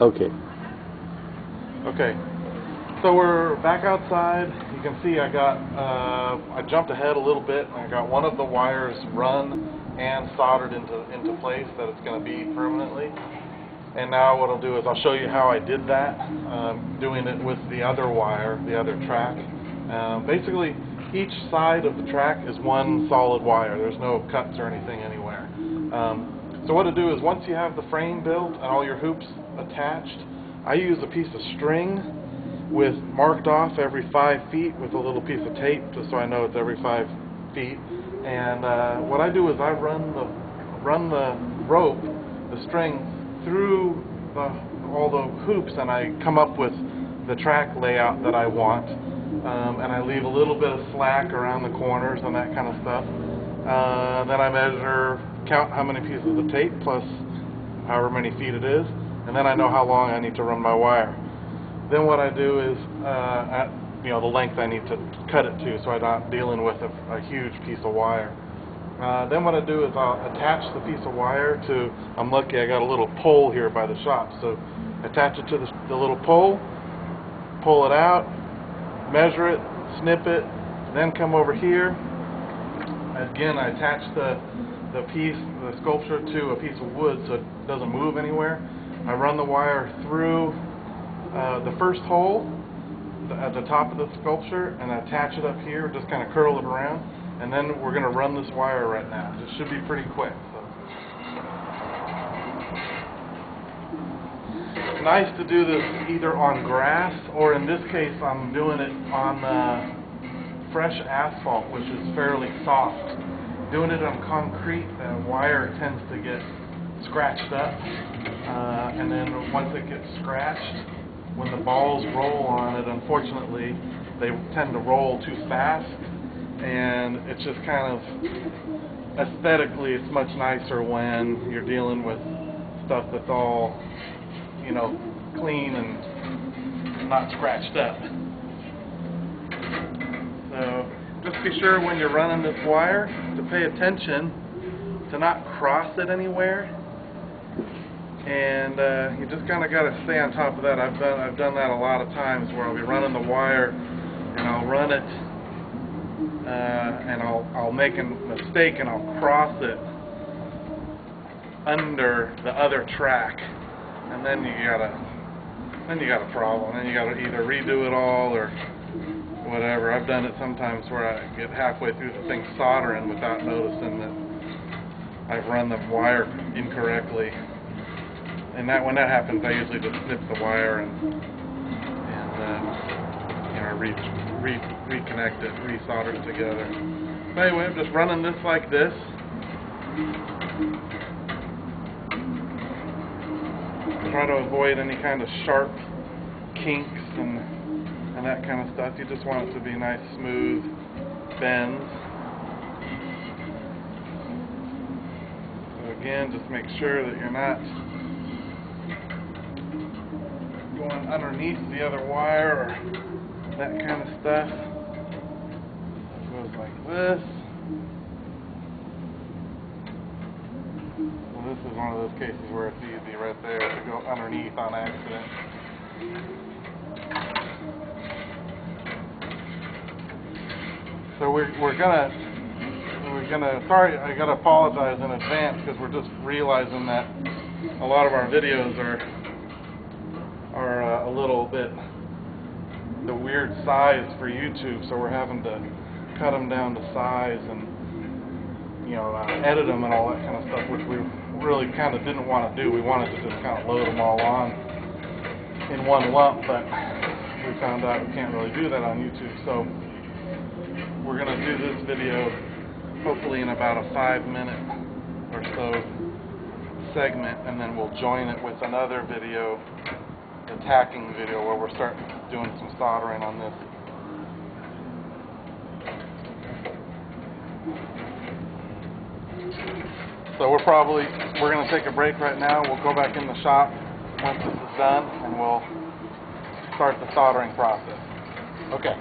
Okay. Okay. So we're back outside. You can see I jumped ahead a little bit, and I got one of the wires run and soldered into place that it's going to be permanently. And now what I'll do is I'll show you how I did that, doing it with the other wire, the other track. Basically, each side of the track is one solid wire. There's no cuts or anything anywhere. So what to do is once you have the frame built and all your hoops attached, I use a piece of string with marked off every 5 feet with a little piece of tape, just so I know it's every 5 feet. And what I do is I run the rope, the string, through all the hoops, and I come up with the track layout that I want. And I leave a little bit of slack around the corners and that kind of stuff. Then I measure, count how many pieces of tape plus however many feet it is, and then I know how long I need to run my wire. Then what I do is, the length I need to cut it to, so I'm not dealing with a huge piece of wire. Then what I do is I'll attach the piece of wire to, I'm lucky I got a little pole here by the shop, so attach it to the little pole, pull it out, measure it, snip it, then come over here. Again, I attach the sculpture to a piece of wood so it doesn't move anywhere. I run the wire through the first hole at the top of the sculpture and attach it up here, just kind of curl it around, and then we're going to run this wire right now. It should be pretty quick. So. It's nice to do this either on grass, or in this case I'm doing it on fresh asphalt, which is fairly soft. Doing it on concrete, the wire tends to get scratched up, and then once it gets scratched, when the balls roll on it, unfortunately, they tend to roll too fast, and it's just kind of, aesthetically, it's much nicer when you're dealing with stuff that's all, clean and not scratched up. So just be sure when you're running this wire to pay attention to not cross it anywhere, and you just kind of got to stay on top of that. I've done that a lot of times where I'll be running the wire and I'll run it and I'll make a mistake and I'll cross it under the other track, and then you got a problem. Then you got to either redo it all or whatever. I've done it sometimes where I get halfway through the thing soldering without noticing that I've run the wire incorrectly. And when that happens, I usually just snip the wire and reconnect it, resolder it together. So anyway, I'm just running this like this. Try to avoid any kind of sharp kinks and that kind of stuff. You just want it to be nice, smooth bends. So again, just make sure that you're not going underneath the other wire or that kind of stuff. It goes like this. So this is one of those cases where it's easy right there to go underneath on accident. So we're gonna sorry, I gotta apologize in advance because we're just realizing that a lot of our videos are a little bit the weird size for YouTube, so we're having to cut them down to size and edit them and all that kind of stuff, which we really kind of didn't want to do. We wanted to just kind of load them all on in one lump, but we found out we can't really do that on YouTube. So we're going to do this video hopefully in about a 5-minute or so segment, and then we'll join it with another video, the tacking video, where we're starting doing some soldering on this. So we're going to take a break right now. We'll go back in the shop once this is done, and we'll start the soldering process. Okay.